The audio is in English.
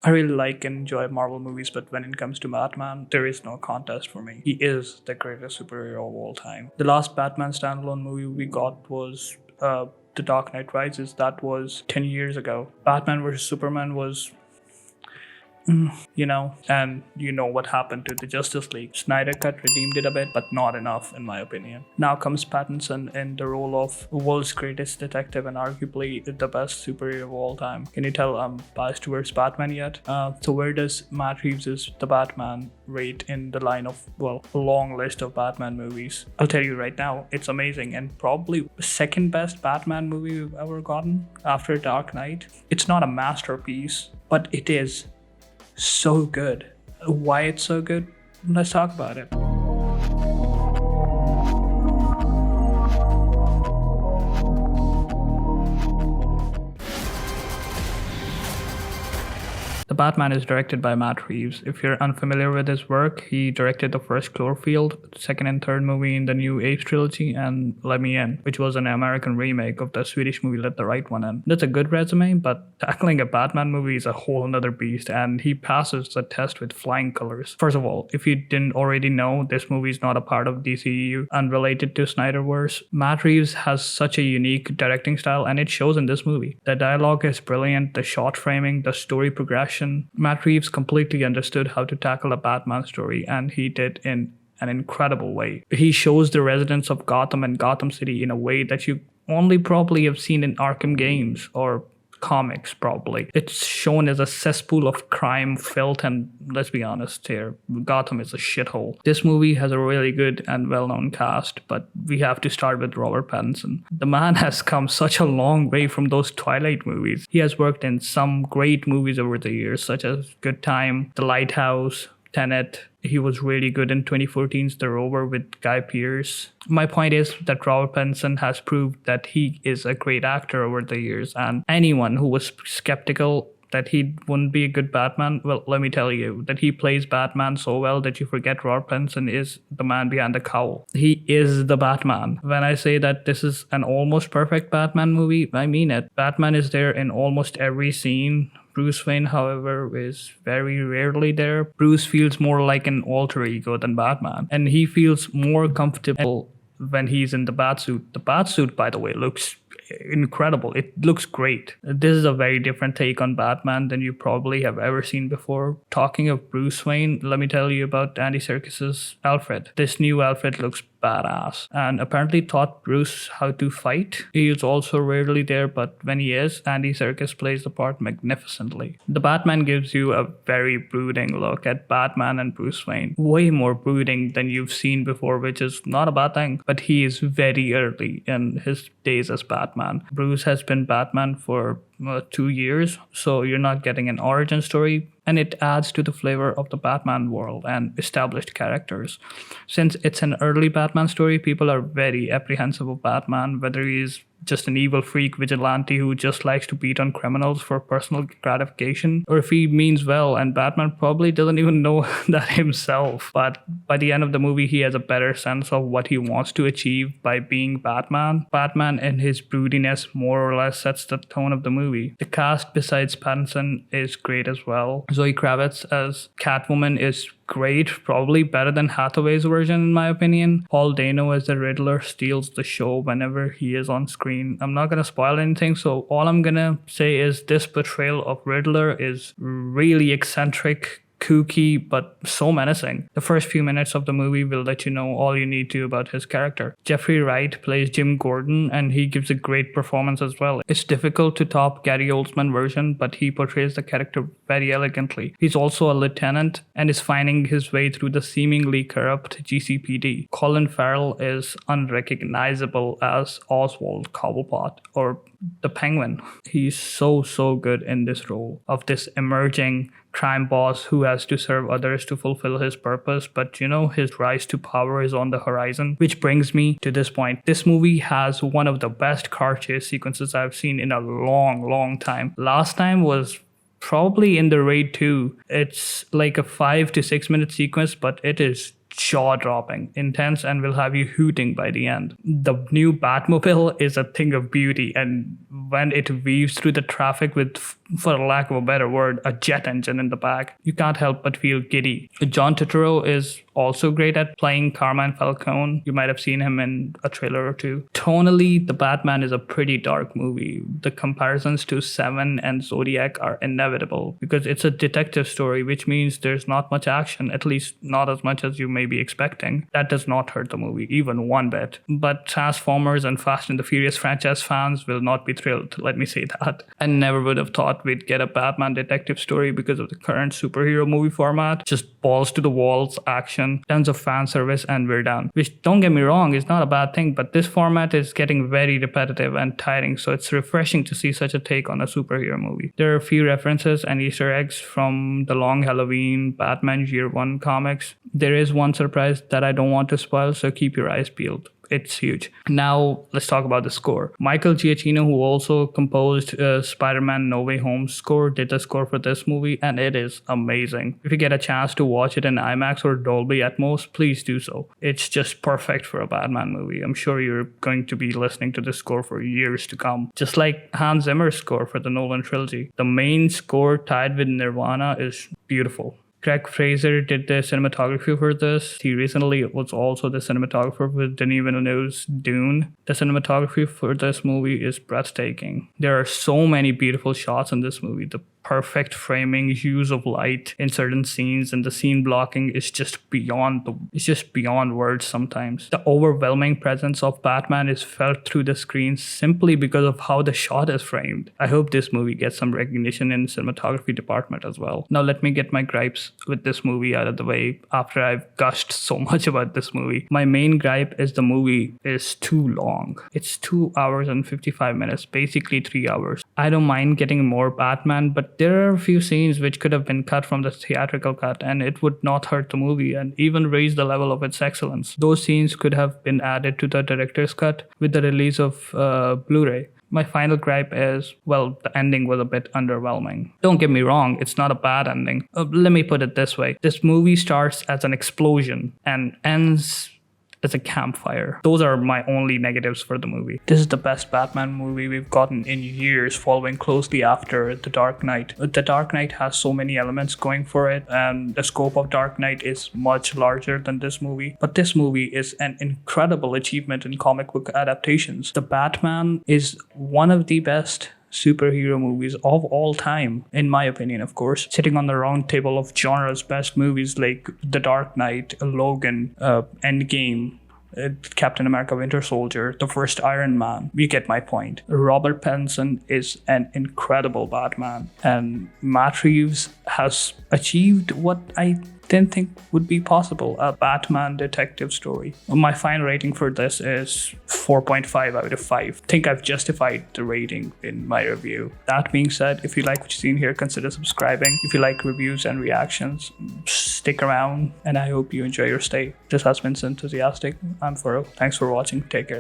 I really like and enjoy Marvel movies, but when it comes to Batman, there is no contest for me. He is the greatest superhero of all time. The last Batman standalone movie we got was The Dark Knight Rises. That was 10 years ago. Batman vs. Superman was and you know what happened to the Justice League. Snyder Cut redeemed it a bit, but not enough, in my opinion. Now comes Pattinson in the role of world's greatest detective and arguably the best superhero of all time. Can you tell I'm biased towards Batman yet? So where does Matt Reeves' The Batman rate in the line of, well, a long list of Batman movies? I'll tell you right now, it's amazing and probably the second best Batman movie we've ever gotten after Dark Knight. It's not a masterpiece, but it is so good. Why it's so good? Let's talk about it. The Batman is directed by Matt Reeves. If you're unfamiliar with his work, he directed the first Cloverfield, second and third movie in the New Age trilogy, and Let Me In, which was an American remake of the Swedish movie Let the Right One In. That's a good resume, but tackling a Batman movie is a whole another beast, and he passes the test with flying colors. First of all, if you didn't already know, this movie is not a part of DCEU, unrelated to Snyderverse. Matt Reeves has such a unique directing style, and it shows in this movie. The dialogue is brilliant, the shot framing, the story progression. Matt Reeves completely understood how to tackle a Batman story, and he did in an incredible way. He shows the residents of Gotham and Gotham City in a way that you only probably have seen in Arkham games or comics, probably. It's shown as a cesspool of crime, filth, and let's be honest here, Gotham is a shithole. This movie has a really good and well-known cast, but we have to start with Robert Pattinson. The man has come such a long way from those Twilight movies. He has worked in some great movies over the years, such as Good Time, The Lighthouse, Tenet. He was really good in 2014's The Rover with Guy Pearce. My point is that Robert Pattinson has proved that he is a great actor over the years, and anyone who was skeptical that he wouldn't be a good Batman, well, let me tell you that he plays Batman so well that you forget Robert Pattinson is the man behind the cowl. He is the Batman. When I say that this is an almost perfect Batman movie, I mean it. Batman is there in almost every scene. Bruce Wayne, however, is very rarely there. Bruce feels more like an alter ego than Batman, and he feels more comfortable when he's in the Batsuit. The Batsuit, by the way, looks incredible. It looks great. This is a very different take on Batman than you probably have ever seen before. Talking of Bruce Wayne, let me tell you about Andy Serkis's Alfred. This new Alfred looks badass and apparently taught Bruce how to fight. He is also rarely there, but when he is, Andy Serkis plays the part magnificently. The Batman gives you a very brooding look at Batman and Bruce Wayne. Way more brooding than you've seen before, which is not a bad thing, but he is very early in his days as Batman. Bruce has been Batman for 2 years, so you're not getting an origin story, and it adds to the flavor of the Batman world and established characters. Since it's an early Batman story, people are very apprehensive of Batman, whether he's just an evil freak vigilante who just likes to beat on criminals for personal gratification, or if he means well, and Batman probably doesn't even know that himself. But by the end of the movie, he has a better sense of what he wants to achieve by being Batman. Batman and his broodiness more or less sets the tone of the movie. The cast besides Pattinson is great as well. Zoe Kravitz as Catwoman is great, probably better than Hathaway's version in my opinion. Paul Dano as the Riddler steals the show whenever he is on screen. I'm not gonna spoil anything, so all I'm gonna say is this portrayal of Riddler is really eccentric, kooky, but so menacing. The first few minutes of the movie will let you know all you need to about his character. Jeffrey Wright plays Jim Gordon, and he gives a great performance as well. It's difficult to top Gary Oldman version, but he portrays the character very elegantly. He's also a lieutenant and is finding his way through the seemingly corrupt GCPD. Colin Farrell is unrecognizable as Oswald Cobblepot, or the Penguin. He's so good in this role of this emerging crime boss who has to serve others to fulfill his purpose, but his rise to power is on the horizon. Which brings me to this point. This movie has one of the best car chase sequences I've seen in a long time. Last time was probably in the Raid 2. It's like a 5 to 6 minute sequence, but it is jaw-dropping, intense, and will have you hooting by the end. The new Batmobile is a thing of beauty, and when it weaves through the traffic with, for lack of a better word, a jet engine in the back, you can't help but feel giddy. John Turturro is also great at playing Carmine Falcone. You might have seen him in a trailer or two. Tonally, The Batman is a pretty dark movie. The comparisons to Seven and Zodiac are inevitable because it's a detective story, which means there's not much action, at least not as much as you may be expecting. That does not hurt the movie, even one bit. But Transformers and Fast and the Furious franchise fans will not be thrilled, let me say that. I never would have thought we'd get a Batman detective story because of the current superhero movie format. Just balls to the walls, action, tons of fan service, and we're done. Which, don't get me wrong, is not a bad thing, but this format is getting very repetitive and tiring, so it's refreshing to see such a take on a superhero movie. There are a few references and Easter eggs from the Long Halloween, Batman Year One comics. There is one surprise that I don't want to spoil, so keep your eyes peeled. It's huge. Now, let's talk about the score. Michael Giacchino, who also composed Spider-Man No Way Home score, did the score for this movie, and it is amazing. If you get a chance to watch it in IMAX or Dolby Atmos, please do so. It's just perfect for a Batman movie. I'm sure you're going to be listening to this score for years to come. Just like Hans Zimmer's score for the Nolan trilogy. The main score tied with Nirvana is beautiful. Greg Fraser did the cinematography for this. He recently was also the cinematographer with Denis Villeneuve's Dune. The cinematography for this movie is breathtaking. There are so many beautiful shots in this movie. The perfect framing, use of light in certain scenes, and the scene blocking is just beyond words sometimes. The overwhelming presence of Batman is felt through the screen simply because of how the shot is framed. I hope this movie gets some recognition in the cinematography department as well. Now let me get my gripes with this movie out of the way after I've gushed so much about this movie. My main gripe is the movie is too long. It's 2 hours and 55 minutes, basically 3 hours. I don't mind getting more Batman, but there are a few scenes which could have been cut from the theatrical cut, and it would not hurt the movie and even raise the level of its excellence. Those scenes could have been added to the director's cut with the release of Blu-ray. My final gripe is, well, the ending was a bit underwhelming. Don't get me wrong, it's not a bad ending. Let me put it this way. This movie starts as an explosion and ends as a campfire. Those are my only negatives for the movie. This is the best Batman movie we've gotten in years, following closely after The Dark Knight. The Dark Knight has so many elements going for it, and the scope of Dark Knight is much larger than this movie. But this movie is an incredible achievement in comic book adaptations. The Batman is one of the best superhero movies of all time, in my opinion, of course, sitting on the round table of genre's best movies like The Dark Knight, Logan, Endgame, Captain America Winter Soldier, the first Iron Man. You get my point. Robert Pattinson is an incredible Batman, and Matt Reeves has achieved what I didn't think would be possible, a Batman detective story. My final rating for this is 4.5 out of 5. I think I've justified the rating in my review. That being said, if you like what you've seen here, consider subscribing. If you like reviews and reactions, stick around, and I hope you enjoy your stay. This has been Synthesiastic. I'm Furrow. Thanks for watching. Take care.